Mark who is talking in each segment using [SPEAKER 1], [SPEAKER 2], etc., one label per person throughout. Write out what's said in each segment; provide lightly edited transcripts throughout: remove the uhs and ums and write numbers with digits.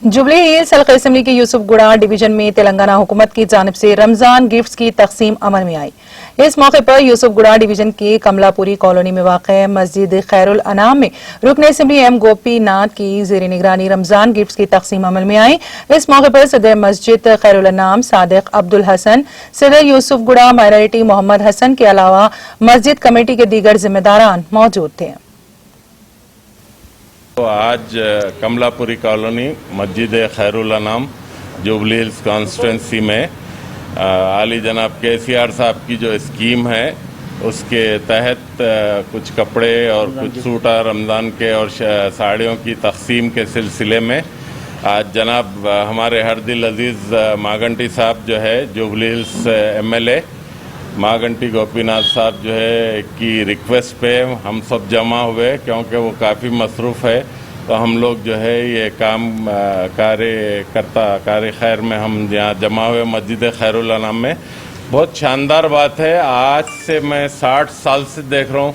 [SPEAKER 1] Jubilee hills हल्का assembly के Yousufguda division में तेलंगाना हुकूमत की जानिब से रमजान गिफ्ट्स की तकसीम अमल में आई। इस मौके पर यूसुफगुड़ा डिवीजन की कमलापुरी कॉलोनी में वाक़ मस्जिद खैरुल अनाम में रुकन असेंबली एम गोपी नाथ की जेर निगरानी रमजान गिफ्ट्स की तकसीम अमल में आई। इस मौके पर सदर मस्जिद खैरुल अनाम सादिक अब्दुल हसन, सदर यूसुफगुड़ा माइनॉरिटी मोहम्मद हसन के अलावा मस्जिद कमेटी के दीगर जिम्मेदारान मौजूद थे।
[SPEAKER 2] तो आज कमलापुरी कॉलोनी मस्जिद खैरुल अनाम जुबली हिल्स कॉन्स्टिट्यूंसी में आली जनाब KCR साहब की जो स्कीम है उसके तहत कुछ कपड़े और कुछ सूटा रमज़ान के और साड़ियों की तकसीम के सिलसिले में आज जनाब हमारे हर दिल अजीज़ मागंटी साहब जो है jubilee hills MLA Maganti Gopinath साहब जो है की रिक्वेस्ट पे हम सब जमा हुए, क्योंकि वो काफ़ी मसरूफ़ है। तो हम लोग जो है ये काम कार्य खैर में हम यहाँ जमा हुए मस्जिद खैरुल अनाम में। बहुत शानदार बात है। आज से मैं 60 साल से देख रहा हूँ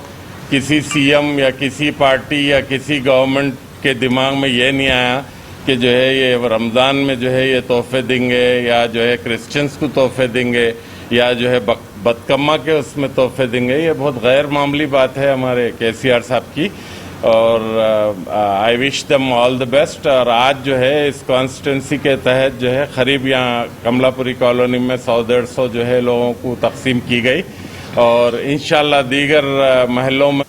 [SPEAKER 2] किसी CM या किसी पार्टी या किसी गवर्नमेंट के दिमाग में ये नहीं आया कि जो है ये रमज़ान में जो है ये तोहफे देंगे या जो है क्रिश्चियंस को तोहफे देंगे या जो है बदकम्मा के उसमें तोहफे देंगे। ये बहुत गैर मामूली बात है हमारे KCR साहब की और I wish them all the best. और आज जो है इस कॉन्स्टिट्यूंसी के तहत जो है करीब यहाँ कमलापुरी कॉलोनी में 100-150 जो है लोगों को तकसीम की गई और इंशाल्लाह दीगर महलों में